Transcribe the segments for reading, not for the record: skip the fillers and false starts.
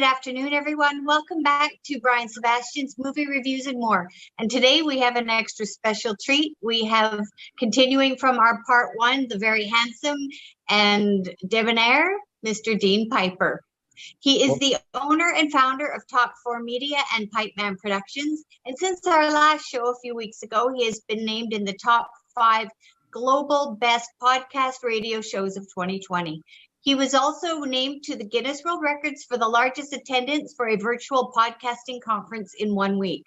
Good afternoon, everyone. Welcome back to Brian Sebastian's Movie Reviews and More. And today we have an extra special treat. We have, continuing from our part one, the very handsome and debonair, Mr. Dean Piper. He is the owner and founder of Top 4 Media and Pipeman Productions. And since our last show a few weeks ago, he has been named in the top 5 global best podcast radio shows of 2020. He was also named to the Guinness World Records for the largest attendance for a virtual podcasting conference in 1 week.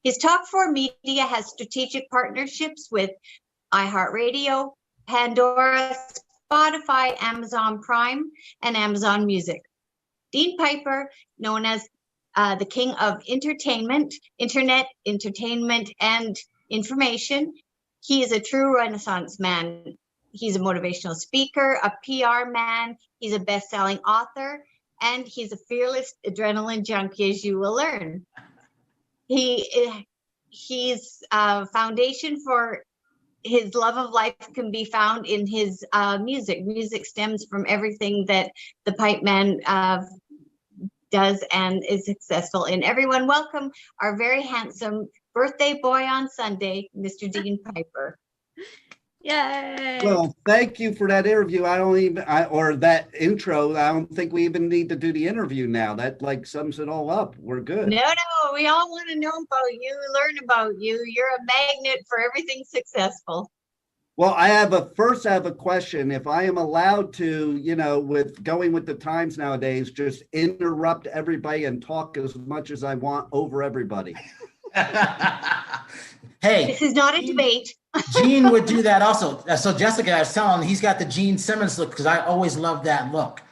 His Top 4 Media has strategic partnerships with iHeartRadio, Pandora, Spotify, Amazon Prime, and Amazon Music. Dean Piper, known as the King of Entertainment, Internet, Entertainment, and Information, he is a true Renaissance man. He's a motivational speaker, a PR man, he's a best-selling author, and he's a fearless adrenaline junkie, as you will learn. He's foundation for his love of life can be found in his music. Music stems from everything that the Pipeman does and is successful in. Everyone, welcome our very handsome birthday boy on Sunday, Mr. Dean Piper. Yay! Well, thank you for that interview. Or that intro. I don't think we even need to do the interview now. That like sums it all up. We're good. No, we all want to know about you, learn about you. You're a magnet for everything successful. Well, I have a question. If I am allowed to, with going with the times nowadays, just interrupt everybody and talk as much as I want over everybody. Hey, this is not a debate. Gene would do that also. So Jessica, I was telling him he's got the Gene Simmons look because I always loved that look.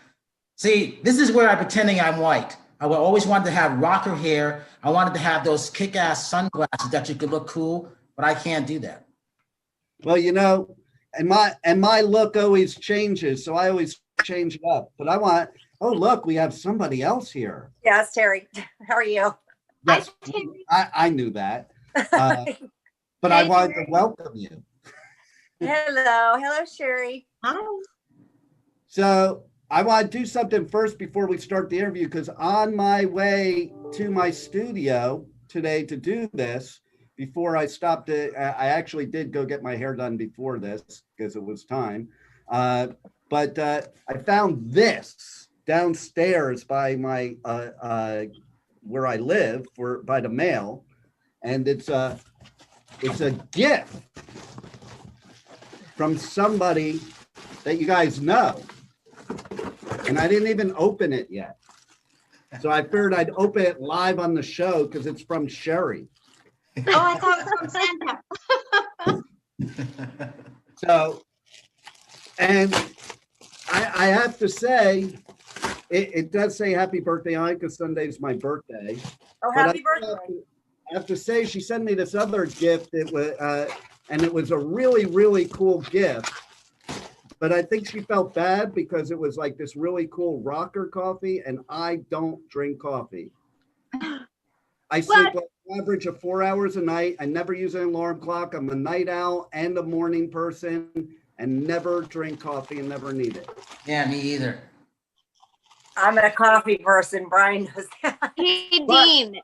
See, this is where I'm pretending I'm white. I always wanted to have rocker hair. I wanted to have those kick-ass sunglasses that you could look cool, but I can't do that. Well, and my look always changes, so I always change it up. But oh, look, we have somebody else here. Yes, Terry. How are you? Yes, I knew that. But I wanted to welcome you. Hello, Sherry. Hi. So I want to do something first before we start the interview, because on my way to my studio today to do this, before I stopped it, I actually did go get my hair done before this because it was time. But I found this downstairs by my where I live by the mail, and it's a gift from somebody that you guys know, and I didn't even open it yet. So I figured I'd open it live on the show because it's from Sherry. Oh, I thought it was from Santa. So, and I have to say, it does say happy birthday on it because Sunday's my birthday. Oh, happy birthday. I have to say, she sent me this other gift. It was a really, really cool gift. But I think she felt bad because it was like this really cool rocker coffee, and I don't drink coffee. I sleep like an average of 4 hours a night. I never use an alarm clock. I'm a night owl and a morning person, and never drink coffee and never need it. Yeah, me either. I'm a coffee person. Brian knows that. Hey, Dean.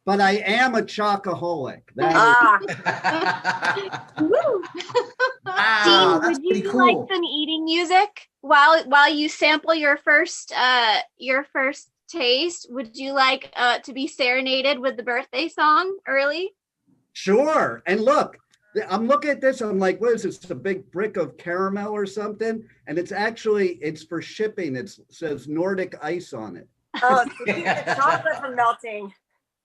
But I am a chocoholic. Dean, would you like some eating music while you sample your first taste? Would you like to be serenaded with the birthday song early? Sure. And look, I'm looking at this. I'm like, what is this? A big brick of caramel or something? And it's for shipping. It says Nordic ice on it. Oh, to keep the chocolate from melting.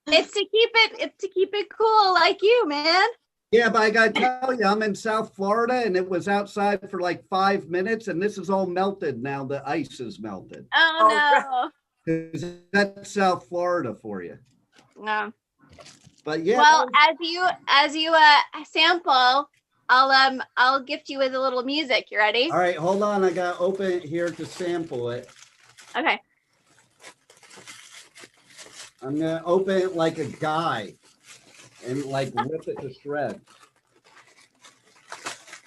It's to keep it cool, like you, man. Yeah, but I gotta tell you, I'm in South Florida, and it was outside for like 5 minutes, and this is all melted now. The ice is melted. Oh no! Because that's South Florida for you. No. But yeah. Well, as you sample, I'll gift you with a little music. You ready? All right, hold on. I gotta open it here to sample it. Okay. I'm gonna open it like a guy and like rip it to shreds.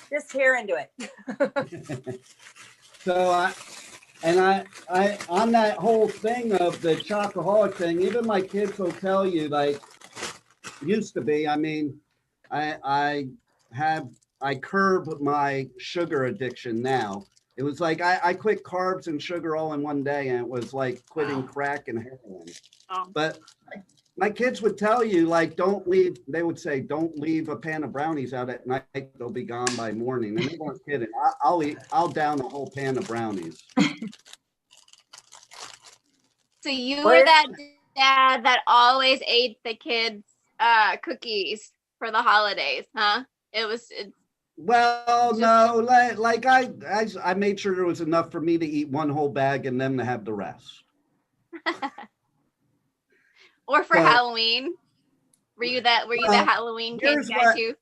Just hair into it. So And I on that whole thing of the chocoholic thing, even my kids will tell you, like, used to be, I mean, I curb my sugar addiction now. It was like I quit carbs and sugar all in one day, and it was like quitting crack and heroin. Oh. But my kids would tell you, like, they would say, don't leave a pan of brownies out at night, they'll be gone by morning. And they weren't kidding. I'll down a whole pan of brownies. So you were that dad that always ate the kids' cookies for the holidays, huh? Well, no, like I made sure there was enough for me to eat one whole bag and them to have the rest. Or for Halloween? Were you the Halloween kid guy too?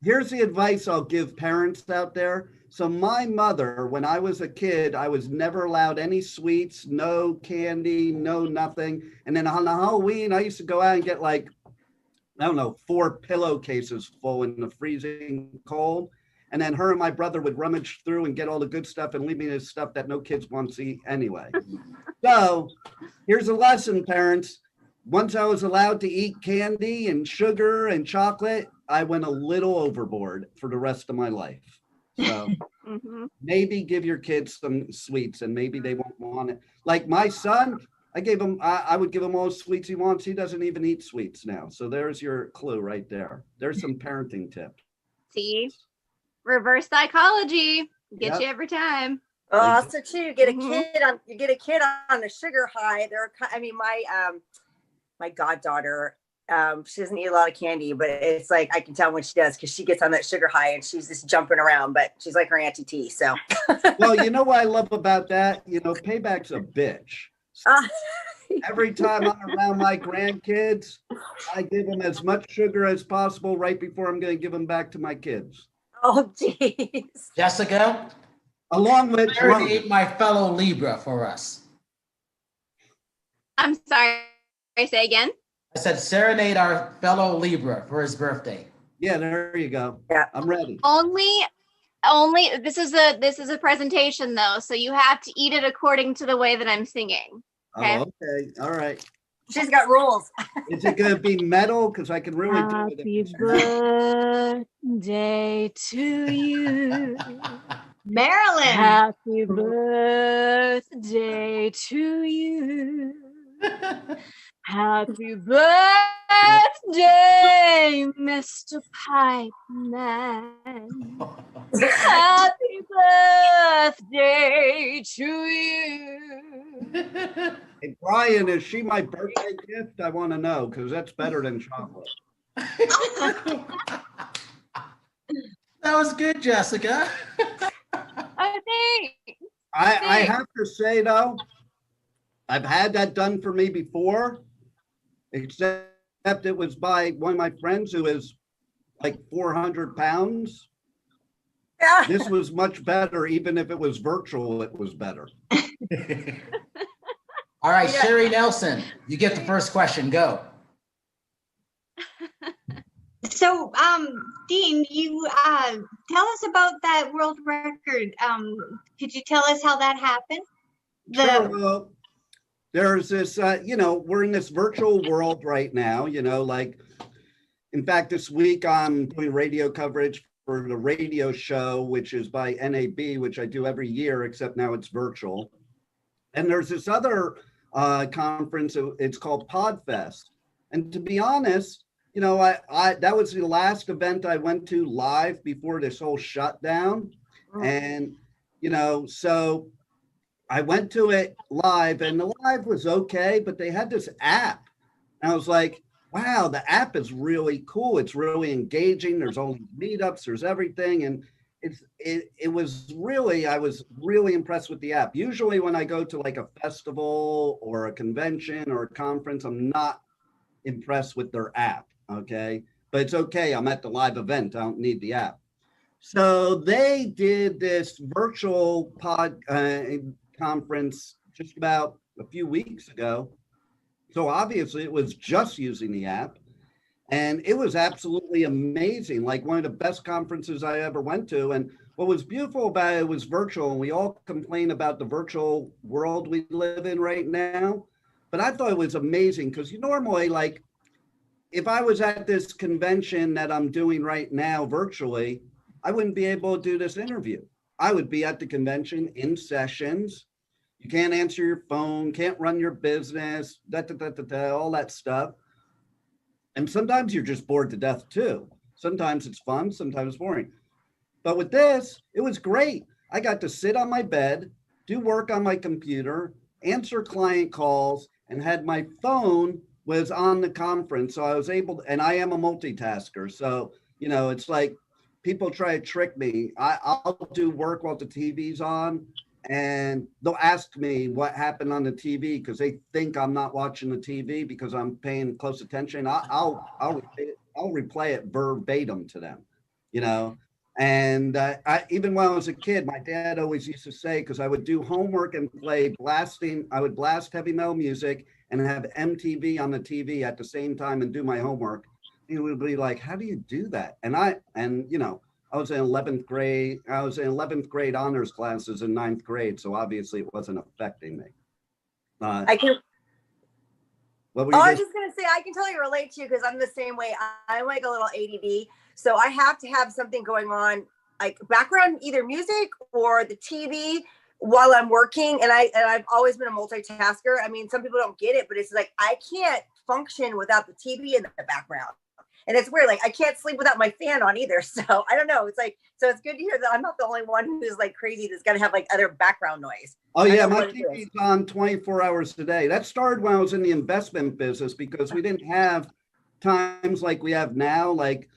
Here's the advice I'll give parents out there. So my mother, when I was a kid, I was never allowed any sweets, no candy, no nothing. And then on the Halloween, I used to go out and get like, I don't know, 4 pillowcases full in the freezing cold. And then her and my brother would rummage through and get all the good stuff and leave me the stuff that no kids want to eat anyway. So here's a lesson, parents. Once I was allowed to eat candy and sugar and chocolate, I went a little overboard for the rest of my life. So maybe give your kids some sweets and maybe they won't want it. Like my son, I would give him all the sweets he wants. He doesn't even eat sweets now. So there's your clue right there. There's some parenting tips. See, reverse psychology gets you every time. Also too, you get a kid on a sugar high. My goddaughter, she doesn't eat a lot of candy, but it's like I can tell when she does because she gets on that sugar high and she's just jumping around. But she's like her Auntie T. So, well, you know what I love about that? You know, payback's a bitch. Every time I'm around my grandkids, I give them as much sugar as possible right before I'm going to give them back to my kids. Oh, geez. Jessica, along with serenade my fellow Libra for us. I'm sorry. Say again. I said serenade our fellow Libra for his birthday. Yeah, there you go. Yeah, I'm ready. Only this is a presentation though, so you have to eat it according to the way that I'm singing. Okay. Oh, okay. All right. She's got rules. Is it going to be metal? Because I can really do it. Happy birthday to you, Marilyn. Happy birthday to you. Happy birthday, Mr. Pipeman. Happy birthday to you. Hey, Brian, is she my birthday gift? I want to know because that's better than chocolate. That was good, Jessica. I think. I have to say, though, I've had that done for me before, except it was by one of my friends who is like 400 pounds. This was much better. Even if it was virtual, it was better. All right, Sherry Nelson, you get the first question. Go. So, Dean, you tell us about that world record. Could you tell us how that happened? Sure. There's this, we're in this virtual world right now, like, in fact, this week I'm doing radio coverage for the radio show, which is by NAB, which I do every year, except now it's virtual. And there's this other conference, it's called PodFest. And to be honest, that was the last event I went to live before this whole shutdown. Oh. And, so I went to it live and the live was okay, but they had this app. And I was like, wow, the app is really cool. It's really engaging. There's all these meetups, there's everything. And I was really impressed with the app. Usually when I go to like a festival or a convention or a conference, I'm not impressed with their app, okay? But it's okay, I'm at the live event, I don't need the app. So they did this virtual conference just about a few weeks ago. So obviously it was just using the app. And it was absolutely amazing, like one of the best conferences I ever went to. And what was beautiful about it was virtual. And we all complain about the virtual world we live in right now. But I thought it was amazing because you normally, like, if I was at this convention that I'm doing right now virtually, I wouldn't be able to do this interview. I would be at the convention in sessions. You can't answer your phone, can't run your business, all that stuff. And sometimes you're just bored to death too. Sometimes it's fun, sometimes boring. But with this, it was great. I got to sit on my bed, do work on my computer, answer client calls, and had my phone was on the conference. So I was able to, and I am a multitasker. So, you know, it's like people try to trick me. I'll do work while the TV's on, and they'll ask me what happened on the TV because they think I'm not watching the TV because I'm paying close attention. I'll replay it verbatim to them, you know. And even when I was a kid, my dad always used to say, because I would do homework and play blasting, I would blast heavy metal music and have MTV on the TV at the same time and do my homework. He would be like, how do you do that? And you know, I was in 11th grade. I was in 11th grade honors classes in 9th grade. So obviously it wasn't affecting me. I can. What were Oh, you I was just gonna say, I can totally relate to you because I'm the same way. I'm like a little ADD, so I have to have something going on, like background, either music or the TV while I'm working. And I've always been a multitasker. I mean, some people don't get it, but it's like I can't function without the TV in the background. And it's weird, like I can't sleep without my fan on either. So I don't know. It's like, so it's good to hear that I'm not the only one who's like crazy that's gonna have like other background noise. Oh yeah, my TV's on 24 hours a day. That started when I was in the investment business because we didn't have times like we have now. Like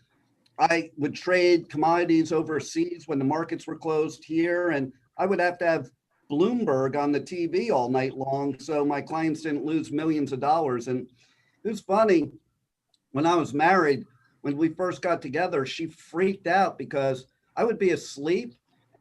I would trade commodities overseas when the markets were closed here, and I would have to have Bloomberg on the TV all night long so my clients didn't lose millions of dollars. And it was funny. When I was married, when we first got together, she freaked out because I would be asleep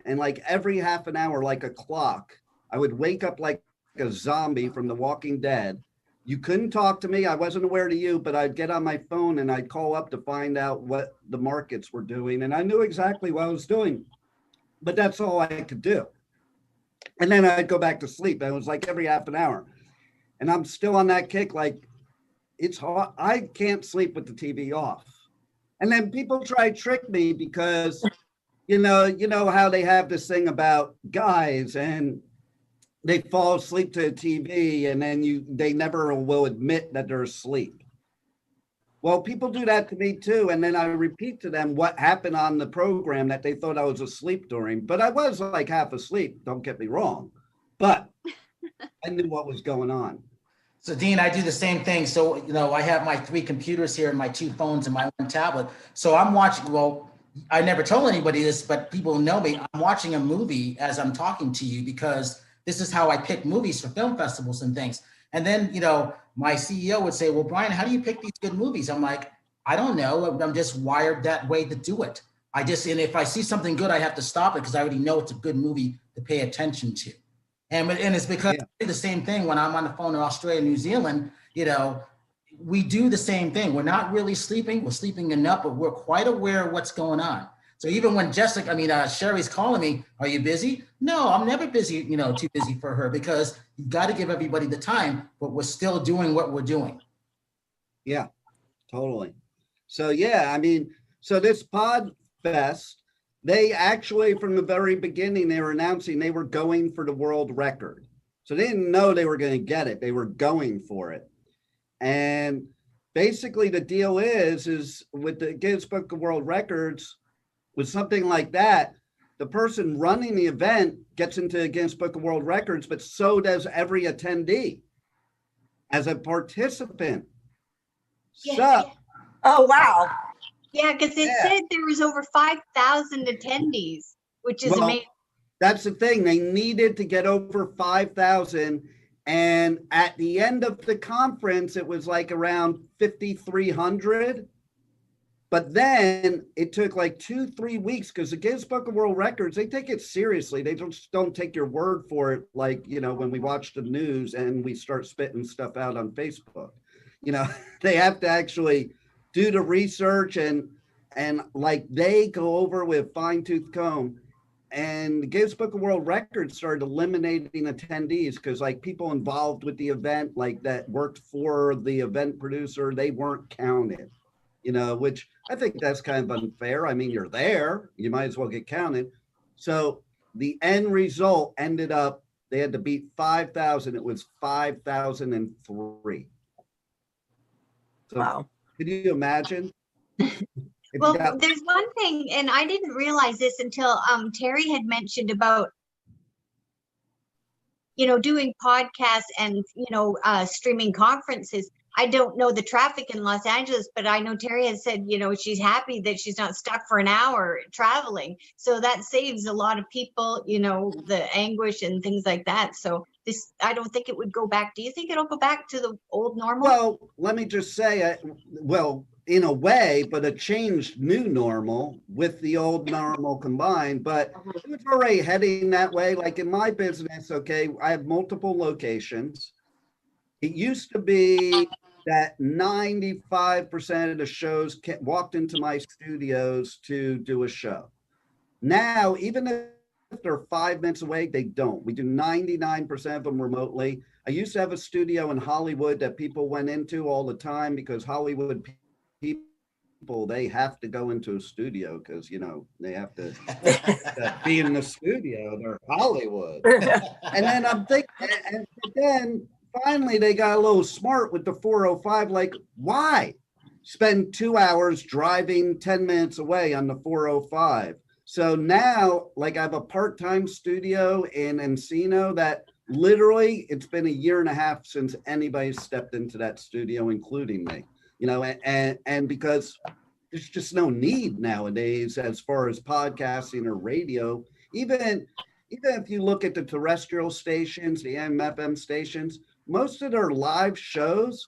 and like every half an hour, like a clock, I would wake up like a zombie from The Walking Dead. You couldn't talk to me. I wasn't aware to you, but I'd get on my phone and I'd call up to find out what the markets were doing. And I knew exactly what I was doing, but that's all I could do. And then I'd go back to sleep. And it was like every half an hour. And I'm still on that kick, like, it's hard. I can't sleep with the TV off. And then people try to trick me because, you know how they have this thing about guys and they fall asleep to the TV and then they never will admit that they're asleep. Well, people do that to me too. And then I repeat to them what happened on the program that they thought I was asleep during, but I was like half asleep, don't get me wrong, but I knew what was going on. So Dean, I do the same thing. So, you know, I have my 3 computers here and my 2 phones and my 1 tablet. So I'm watching, well, I never told anybody this, but people know me. I'm watching a movie as I'm talking to you because this is how I pick movies for film festivals and things. And then, you know, my CEO would say, well, Brian, how do you pick these good movies? I'm like, I don't know. I'm just wired that way to do it. And if I see something good, I have to stop it because I already know it's a good movie to pay attention to. And it's because I do the same thing when I'm on the phone in Australia, New Zealand, you know, we do the same thing. We're not really sleeping. We're sleeping enough, but we're quite aware of what's going on. So even when Sherry's calling me, are you busy? No, I'm never busy, you know, too busy for her because you got to give everybody the time, but we're still doing what we're doing. Yeah, totally. So, yeah, I mean, so this Pod Fest, they actually, from the very beginning, they were announcing they were going for the world record. So they didn't know they were going to get it. They were going for it. And basically the deal is with the Guinness Book of World Records, with something like that, the person running the event gets into the Guinness Book of World Records, but so does every attendee as a participant. Yeah. So, Oh, wow. Yeah, because it said there was over 5,000 attendees, which is amazing. That's the thing. They needed to get over 5,000. And at the end of the conference, it was like around 5,300. But then it took like 2-3 weeks because the Guinness Book of World Records, they take it seriously. They just don't take your word for it. Like, you know, when we watch the news and we start spitting stuff out on Facebook, you know, they have to actually do the research and like they go over with fine tooth comb. And the Guinness Book of World Records started eliminating attendees because like people involved with the event, like that worked for the event producer, they weren't counted, you know, which I think that's kind of unfair. I mean, you're there, you might as well get counted. So the end result ended up, they had to beat 5,000. It was 5,003. So Wow. could you imagine? Well, there's one thing, and I didn't realize this until Terry had mentioned about, you know, doing podcasts and, you know, streaming conferences. I don't know the traffic in Los Angeles, but I know Terry has said, you know, she's happy that she's not stuck for an hour traveling. So that saves a lot of people, you know, the anguish and things like that. So this, I don't think it would go back. Do you think it'll go back to the old normal? Well, let me just say, well, in a way, but a changed new normal with the old normal combined, but it was already heading that way. Like in my business, okay, I have multiple locations. It used to be that 95% of the shows walked into my studios to do a show. Now, even if they're 5 minutes away, they don't. We do 99% of them remotely. I used to have a studio in Hollywood that people went into all the time because Hollywood people, they have to go into a studio because, you know, they have to be in the studio. They're Hollywood. And then I'm thinking, and then finally they got a little smart with the 405. Like, why spend 2 hours driving 10 minutes away on the 405? So now, like, I have a part-time studio in Encino that literally it's been 1.5 years since anybody stepped into that studio, including me. You know, and because there's just no need nowadays as far as podcasting or radio. Even if you look at the terrestrial stations, the AM/FM stations, most of their live shows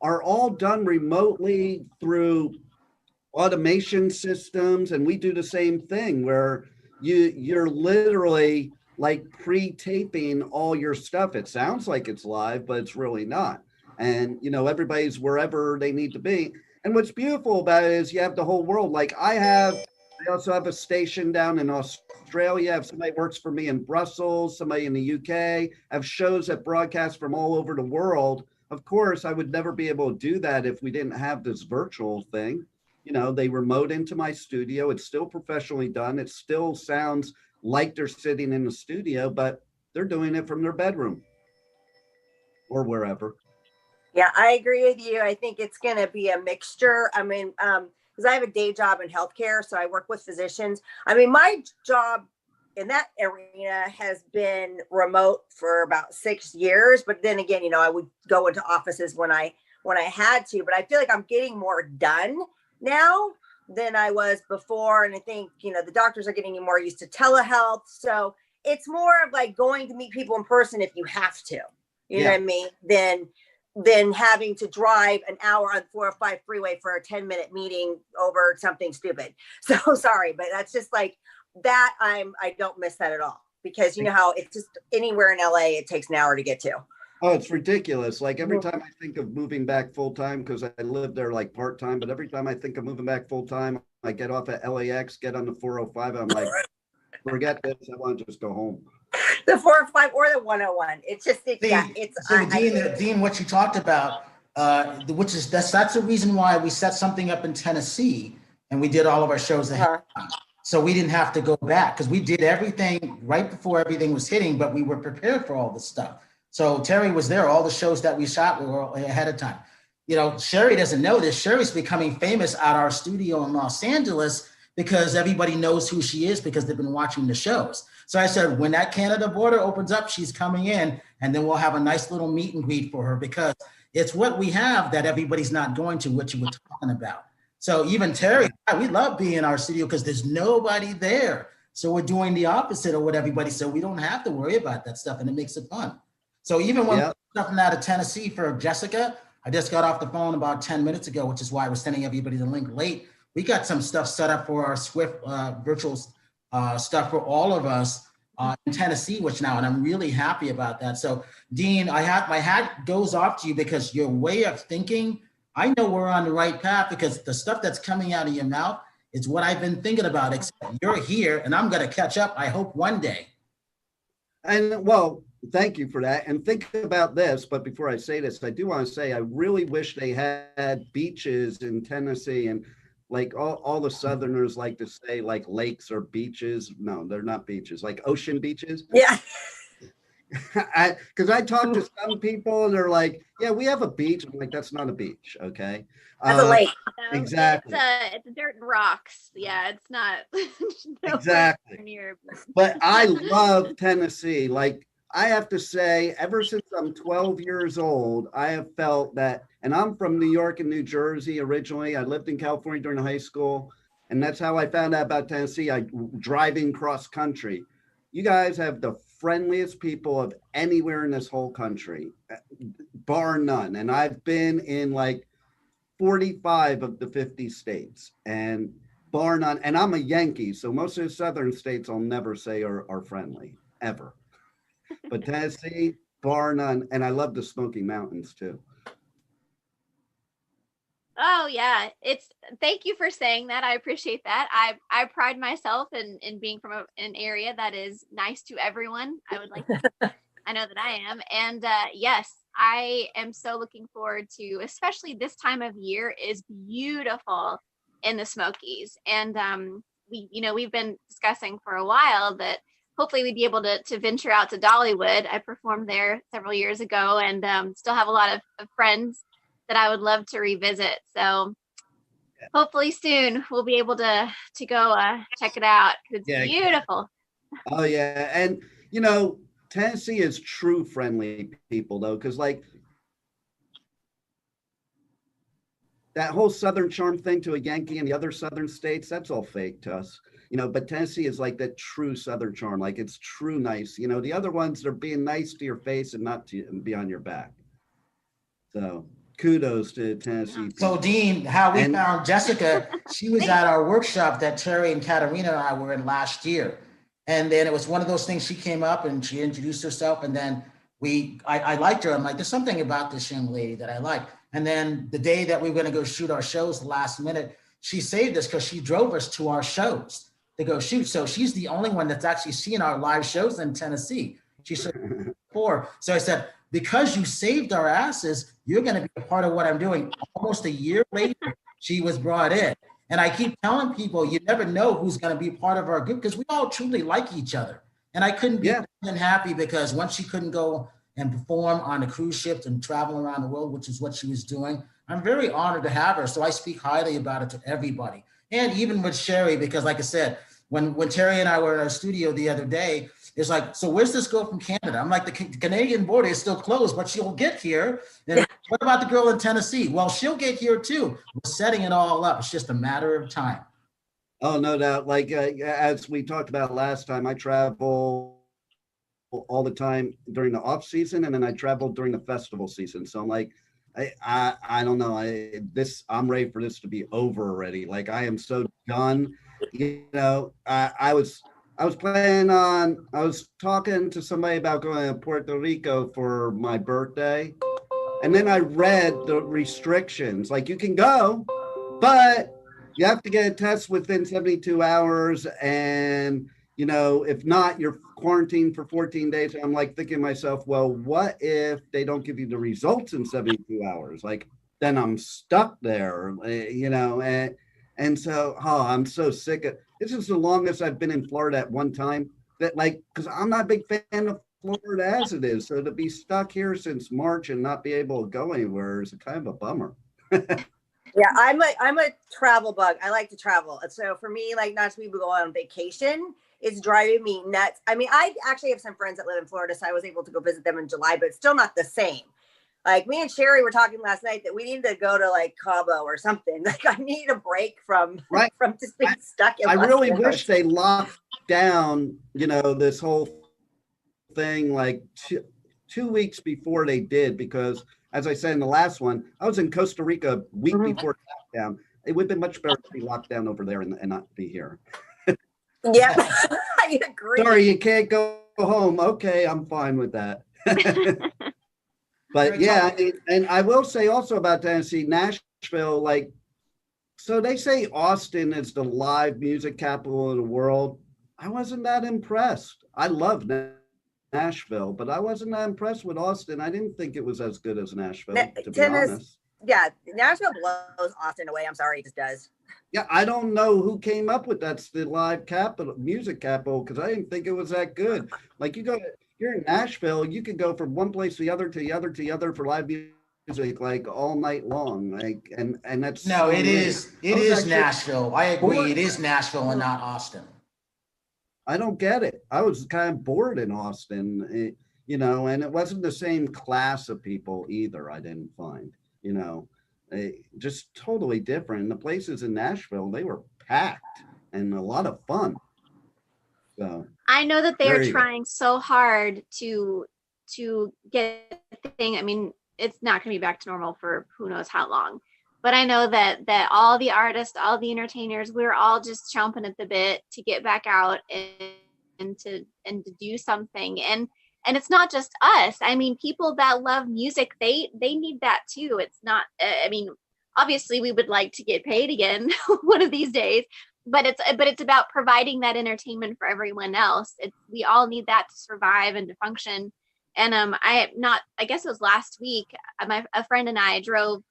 are all done remotely through automation systems, and we do the same thing where you're literally like pre-taping all your stuff. It sounds like it's live, but it's really not. And, you know, everybody's wherever they need to be. And what's beautiful about it is you have the whole world. Like I also have a station down in Australia. I have somebody who works for me in Brussels, somebody in the UK. I have shows that broadcast from all over the world. Of course, I would never be able to do that if we didn't have this virtual thing. You know, they remote into my studio. It's still professionally done. It still sounds like they're sitting in the studio, but they're doing it from their bedroom or wherever. Yeah, I agree with you. I think it's going to be a mixture. I mean, because I have a day job in healthcare, so I work with physicians. I mean, my job in that arena has been remote for about 6 years. But then again, you know, I would go into offices when I had to. But I feel like I'm getting more done now than I was before. And I think, you know, the doctors are getting more used to telehealth. So it's more of like going to meet people in person if you have to. You know what I mean? Than having to drive an hour on 405 freeway for a 10-minute meeting over something stupid. So sorry, but that's just like that. I don't miss that at all because you know how it's just anywhere in LA, it takes an hour to get to. Oh, it's ridiculous. Like every time I think of moving back full time, because I live there like part time, but every time I think of moving back full time, I get off at LAX, get on the 405. I'm like, forget this. I want to just go home. The 405 or the 101. It's just, Dean, what you talked about, which is that's the reason why we set something up in Tennessee and we did all of our shows ahead of time. So we didn't have to go back because we did everything right before everything was hitting, but we were prepared for all this stuff. So Terry was there. All the shows that we shot were ahead of time. You know, Sherry doesn't know this. Sherry's becoming famous at our studio in Los Angeles because everybody knows who she is because they've been watching the shows. So I said, when that Canada border opens up, she's coming in, and then we'll have a nice little meet and greet for her because it's what we have that everybody's not going to, what you were talking about. So even Terry, we love being in our studio because there's nobody there. So we're doing the opposite of what everybody said. We don't have to worry about that stuff, and it makes it fun. So even when we're stuffing out of Tennessee for Jessica, I just got off the phone about 10 minutes ago, which is why I was sending everybody the link late. We got some stuff set up for our Swift virtual stuff for all of us in Tennessee, which now, and I'm really happy about that. So Dean, my hat goes off to you because your way of thinking I know we're on the right path because the stuff that's coming out of your mouth is what I've been thinking about. Except you're here and I'm going to catch up, I hope, one day. And well, thank you for that. And think about this, but before I say this, I do want to say I really wish they had beaches in Tennessee, and like all the Southerners like to say like lakes or beaches. No, they're not beaches, like ocean beaches. Yeah. Because I talk to some people and they're like, yeah, we have a beach. I'm like, that's not a beach, okay? That's a lake. No, Exactly. It's dirt and rocks. Yeah, it's not. Exactly. Near. But I love Tennessee. Like, I have to say, ever since I'm 12 years old, I have felt that, and I'm from New York and New Jersey originally. I lived in California during high school, and that's how I found out about Tennessee. I driving cross country. You guys have the friendliest people of anywhere in this whole country, bar none. And I've been in like 45 of the 50 states, and bar none. And I'm a Yankee, so most of the southern states I'll never say are friendly, ever. But Tennessee, bar none. And I love the Smoky Mountains too. Oh yeah, thank you for saying that. I appreciate that. I pride myself in being from an area that is nice to everyone. I would like to, I know that I am. And yes, I am so looking forward to, especially this time of year is beautiful in the Smokies. And we've been discussing for a while that hopefully we'd be able to venture out to Dollywood. I performed there several years ago, and still have a lot of friends that I would love to revisit. So hopefully soon we'll be able to go check it out. It's beautiful. Oh yeah. And Tennessee is true friendly people though, because like that whole Southern charm thing to a Yankee and the other Southern states, that's all fake to us. But Tennessee is like that true Southern charm. Like it's true nice. The other ones, they're being nice to your face and not to be on your back. So kudos to Tennessee. So Dean, how we found Jessica, she was at our workshop that Terry and Katarina and I were in last year. And then it was one of those things, she came up and she introduced herself, and then I liked her. I'm like, there's something about this young lady that I like. And then the day that we were gonna go shoot our shows, the last minute, she saved us because she drove us to our shows to go shoot. So she's the only one that's actually seen our live shows in Tennessee. She said before. So I said, because you saved our asses, you're going to be a part of what I'm doing. Almost a year later, she was brought in. And I keep telling people, you never know who's going to be part of our group because we all truly like each other. And I couldn't be happy because once she couldn't go and perform on the cruise ships and travel around the world, which is what she was doing, I'm very honored to have her. So I speak highly about it to everybody. And even with Sherry, because like I said, when Terry and I were in our studio the other day, it's like, so where's this girl from Canada? I'm like, the Canadian border is still closed, but she'll get here. And what about the girl in Tennessee? Well, she'll get here too. We're setting it all up. It's just a matter of time. Oh, no doubt. Like, as we talked about last time, I travel all the time during the off season, and then I travel during the festival season. So I'm like, I don't know. I'm ready for this to be over already. Like, I am so done. I was talking to somebody about going to Puerto Rico for my birthday. And then I read the restrictions. Like, you can go, but you have to get a test within 72 hours. And, if not, you're quarantined for 14 days. And I'm like thinking to myself, well, what if they don't give you the results in 72 hours? Like, then I'm stuck there, and so, I'm so sick of, this is the longest I've been in Florida at one time, that like, because I'm not a big fan of Florida as it is. So to be stuck here since March and not be able to go anywhere is kind of a bummer. Yeah, I'm a travel bug. I like to travel. And so for me, like, not to be able to go on vacation, it's driving me nuts. I mean, I actually have some friends that live in Florida, so I was able to go visit them in July, but it's still not the same. Like, me and Sherry were talking last night that we need to go to like Cabo or something. Like, I need a break from just being stuck in. I really wish they locked down, this whole thing like 2 weeks before they did, because as I said in the last one, I was in Costa Rica a week before lockdown. It would have been much better to be locked down over there and not be here. Yeah, I agree. Sorry, you can't go home. Okay, I'm fine with that. But yeah, and I will say also about Tennessee, Nashville Nashville, like, so they say Austin is the live music capital of the world. I wasn't that impressed. I love Nashville, but I wasn't that impressed with Austin. I didn't think it was as good as Nashville, to be honest. Yeah, Nashville blows Austin away. I'm sorry, it just does. Yeah, I don't know who came up with that's the live capital, music capital, because I didn't think it was that good. Like you're in Nashville, you could go from one place to the other to the other to the other for live music like all night long. Like and that's no, it is Nashville. I agree. Bored. It is Nashville and not Austin. I don't get it. I was kind of bored in Austin, you know, and it wasn't the same class of people either. I didn't find, you know, just totally different. The places in Nashville, they were packed and a lot of fun. So I know that they are trying so hard to get the thing. I mean, it's not going to be back to normal for who knows how long. But I know that all the artists, all the entertainers, we're all just chomping at the bit to get back out and to do something. And it's not just us. I mean, people that love music, they need that too. It's not. I mean, obviously, we would like to get paid again one of these days. But it's about providing that entertainment for everyone else. We all need that to survive and to function. And I guess it was last week. A friend and I drove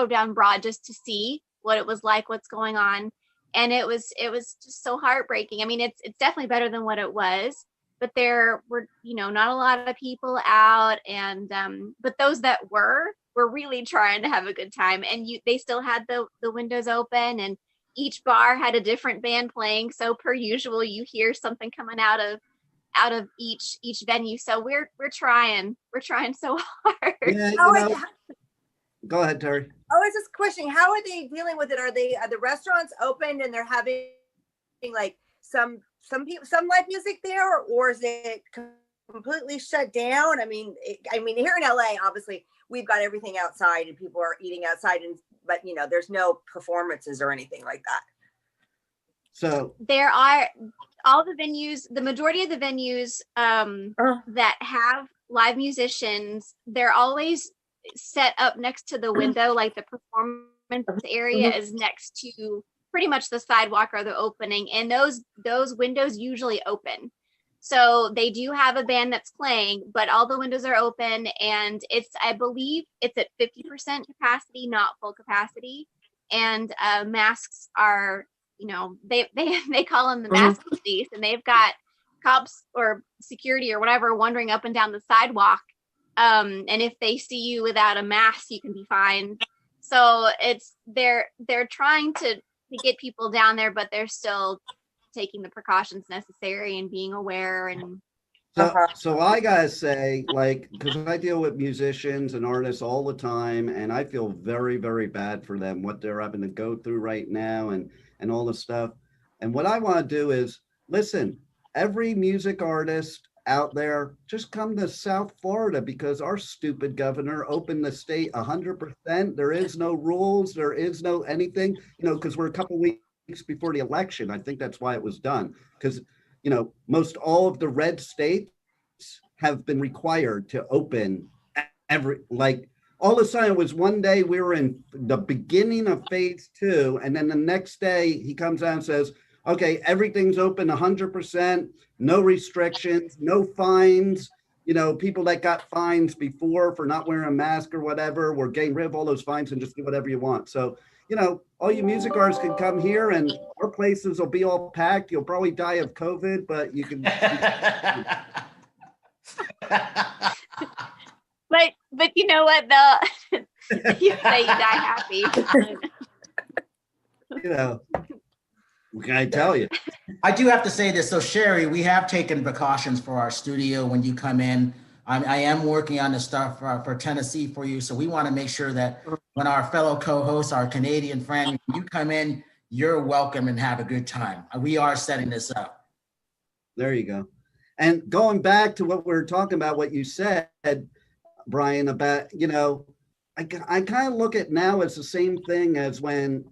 down Broad just to see what it was like, what's going on. And it was just so heartbreaking. I mean, it's definitely better than what it was, but there were, you know, not a lot of people out. And, but those that were really trying to have a good time. And they still had the windows open, and each bar had a different band playing. So per usual, you hear something coming out of each venue. So we're trying so hard. Yeah, go ahead, Terry. Oh, it's just questioning, how are they dealing with it? Are the restaurants opened and they're having like some live music there, or is it completely shut down? I mean, here in LA, obviously we've got everything outside and people are eating outside, but you know, there's no performances or anything like that. So there are all the venues, the majority of the venues that have live musicians, they're always set up next to the window. Like the performance area is next to pretty much the sidewalk or the opening, and those windows usually open. So they do have a band that's playing, but all the windows are open, and I believe it's at 50% capacity, not full capacity. And masks are, you know, they call them the mask police, and they've got cops or security or whatever wandering up and down the sidewalk. And if they see you without a mask, you can be fined. So they're trying to get people down there, but they're still taking the precautions necessary and being aware. And so I gotta say, like, because I deal with musicians and artists all the time, and I feel very, very bad for them, what they're having to go through right now and all the stuff. And what I want to do is, listen, every music artist out there, just come to South Florida, because our stupid governor opened the state 100%. There is no rules. There is no anything, you know, because we're a couple weeks before the election. I think that's why it was done, because, you know, most all of the red states have been required to open all of a sudden it was one day we were in the beginning of phase 2, and then the next day he comes out and says, okay, everything's open 100%, no restrictions, no fines. You know, people that got fines before for not wearing a mask or whatever, we're getting rid of all those fines and just do whatever you want. So, you know, all you music artists can come here and our places will be all packed. You'll probably die of COVID, but you can. But you know what, though? You say you die happy. You know. What can I tell you? I do have to say this. So Sherry, we have taken precautions for our studio when you come in. I am working on the stuff for Tennessee for you. So we want to make sure that when our fellow co-hosts, our Canadian friend, when you come in, you're welcome and have a good time. We are setting this up. There you go. And going back to what we were talking about, what you said, Brian, about, you know, I kind of look at now as the same thing as when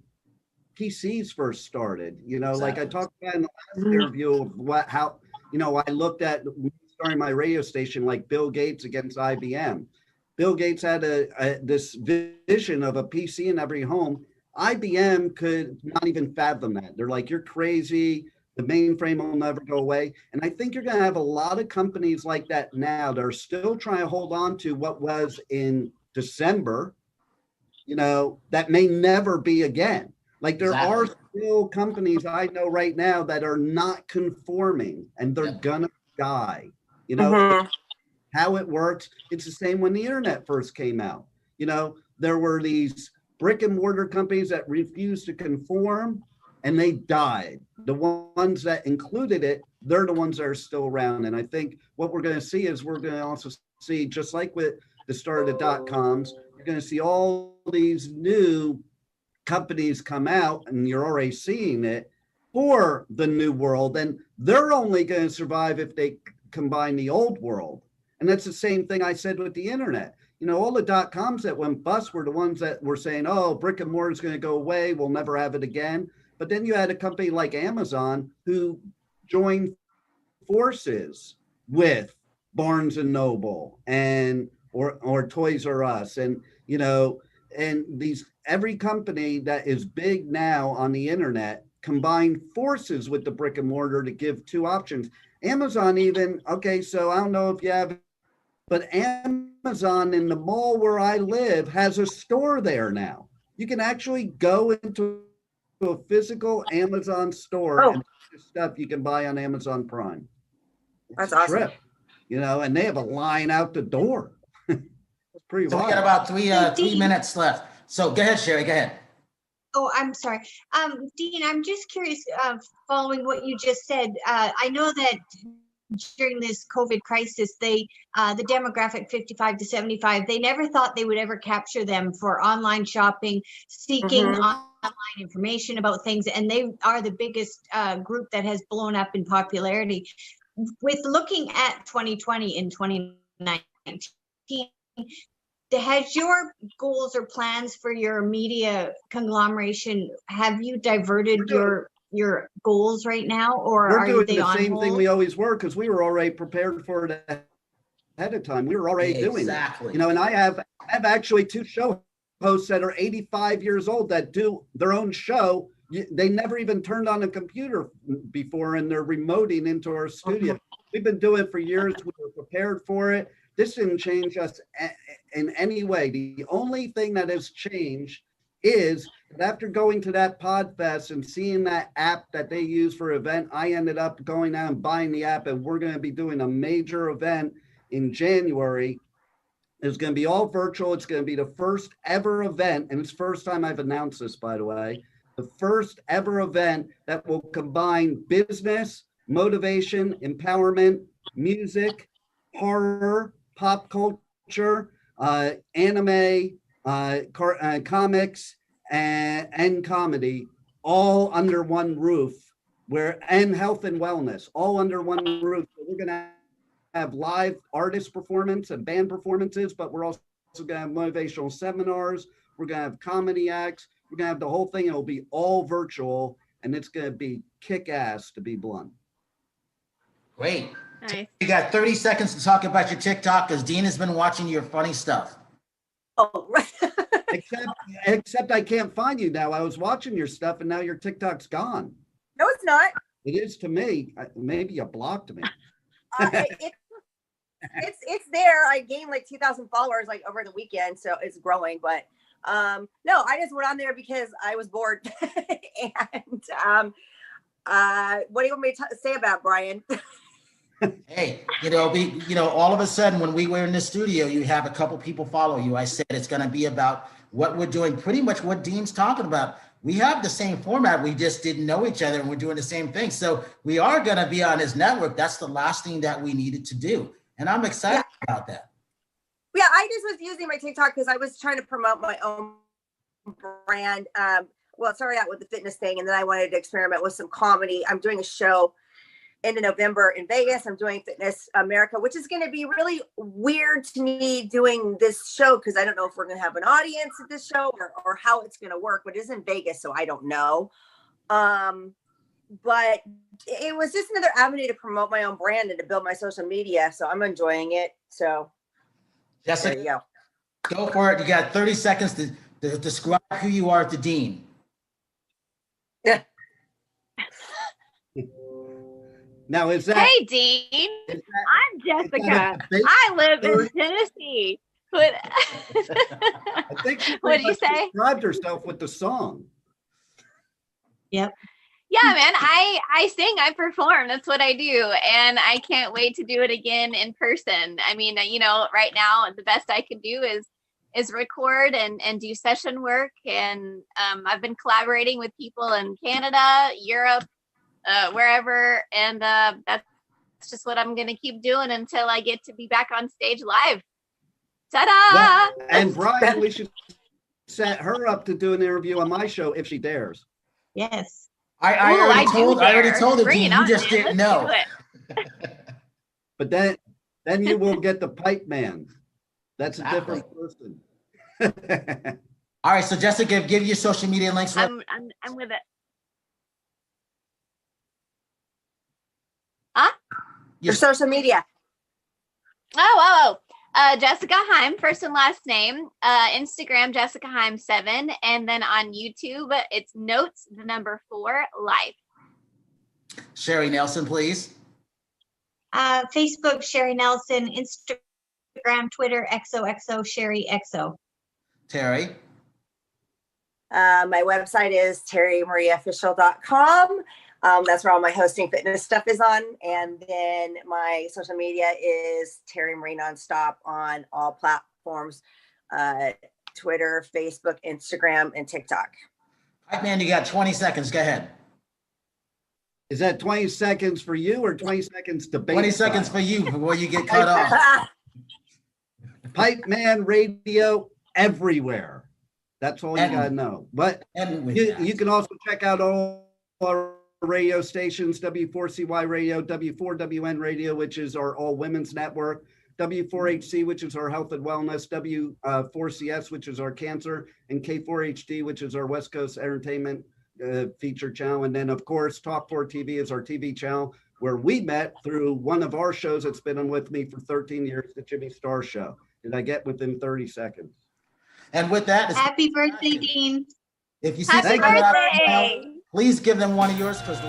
PCs first started, you know, exactly. Like I talked about in the last interview of how, you know, I looked at starting my radio station like Bill Gates against IBM. Bill Gates had this vision of a PC in every home. IBM could not even fathom that. They're like, you're crazy. The mainframe will never go away. And I think you're going to have a lot of companies like that now that are still trying to hold on to what was in December, that may never be again. Like there are still companies I know right now that are not conforming and they're gonna die. How it works. It's the same when the internet first came out. There were these brick and mortar companies that refused to conform and they died. The ones that included it, they're the ones that are still around. And I think what we're going to see is we're going to also see, just like with the start of the .coms, you're going to see all these new companies come out, and you're already seeing it, for the new world. And they're only going to survive if they combine the old world. And that's the same thing I said with the internet. All the .coms that went bust were the ones that were saying, oh, brick and mortar is going to go away. We'll never have it again. But then you had a company like Amazon who joined forces with Barnes and Noble and or Toys R Us, and every company that is big now on the internet combined forces with the brick and mortar to give two options. Amazon even, so I don't know if you have, but Amazon in the mall where I live has a store there now. You can actually go into a physical Amazon store and stuff you can buy on Amazon Prime. That's awesome. Trip, and they have a line out the door. It's pretty wild. We got about 3 minutes left. So go ahead, Sherry, go ahead. Oh, I'm sorry. Dean, I'm just curious, following what you just said, I know that during this COVID crisis, the demographic 55 to 75, they never thought they would ever capture them for online shopping, seeking online information about things. And they are the biggest group that has blown up in popularity. With looking at 2020 and 2019, has your goals or plans for your media conglomeration, have you diverted your goals right now, or we're are doing they the on same hold? thing we always were, because we were already prepared for it ahead of time. We were already doing it. And I have actually two show hosts that are 85 years old that do their own show. They never even turned on a computer before, and they're remoting into our studio. We've been doing it for years. We were prepared for it. This didn't change us in any way. The only thing that has changed is that after going to that Podfest and seeing that app that they use for event, I ended up going out and buying the app, and we're going to be doing a major event in January. It's going to be all virtual. It's going to be the first ever event, and it's the first time I've announced this, by the way, the first ever event that will combine business, motivation, empowerment, music, horror, pop culture, anime, comics, and comedy, all under one roof, and health and wellness, all under one roof. So we're going to have live artist performance and band performances, but we're also going to have motivational seminars. We're going to have comedy acts. We're going to have the whole thing. It'll be all virtual, and it's going to be kick-ass, to be blunt. Great. Nice. You got 30 seconds to talk about your TikTok, because Dean has been watching your funny stuff. Oh, right. Except I can't find you now. I was watching your stuff, and now your TikTok's gone. No, it's not. It is to me. Maybe you blocked me. It's there. I gained like 2,000 followers like over the weekend, so it's growing. But no, I just went on there because I was bored. And what do you want me to say about Brian? Hey, all of a sudden when we were in the studio, you have a couple people follow you. I said it's going to be about what we're doing, pretty much what Dean's talking about. We have the same format. We just didn't know each other, and we're doing the same thing. So we are going to be on his network. That's the last thing that we needed to do. And I'm excited about that. Yeah, I just was using my TikTok because I was trying to promote my own brand. Well, it started out with the fitness thing, and then I wanted to experiment with some comedy. I'm doing a show end of November in Vegas. I'm doing Fitness America, which is going to be really weird to me doing this show because I don't know if we're going to have an audience at this show or how it's going to work, but it's in Vegas, so I don't know. But it was just another avenue to promote my own brand and to build my social media, so I'm enjoying it. So Jessica, there you go. Go for it. You got 30 seconds to describe who you are to Dean. Now, is that? Hey, Dean. I'm Jessica. I live in Tennessee. I think she What did you say? described herself with the song. Yep. Yeah, man, I sing, I perform. That's what I do. And I can't wait to do it again in person. I mean, you know, right now, the best I can do is record and do session work. And I've been collaborating with people in Canada, Europe, wherever. And that's just what I'm going to keep doing until I get to be back on stage live. Ta-da! Yeah. And Brian, we should set her up to do an interview on my show if she dares. Yes. I already told her, Bring Dean, it you on, just man. didn't Let's know. do it. But then you will get the Pipeman. That's a different person. All right, so Jessica, give your social media links. I'm with it. Huh? Your social media. Oh. Jessica Heim, first and last name. Instagram, Jessica Heim 7. And then on YouTube, it's Notes, 4, Life. Sherry Nelson, please. Facebook, Sherry Nelson. Instagram, Twitter, XOXO, Sherry XO. Terry. My website is terrymariaofficial.com. That's where all my hosting fitness stuff is on. And then my social media is Terry Marie Nonstop on all platforms, Twitter, Facebook, Instagram, and TikTok. Pipeman, you got 20 seconds. Go ahead. Is that 20 seconds for you or 20 seconds to bait? 20 seconds for you before you get cut off. Pipeman Radio everywhere. That's all you got to know. But you can also check out all our radio stations, W4CY Radio, W4WN Radio, which is our all women's network, W4HC, which is our health and wellness, W4CS, which is our cancer, and K4HD, which is our West Coast entertainment feature channel. And then, of course, Talk 4 TV is our TV channel, where we met through one of our shows that's been on with me for 13 years, the Jimmy Star Show. Did I get within 30 seconds? And with that, Happy birthday, Dean. if you see Happy someone out birthday! there, please give them one of yours because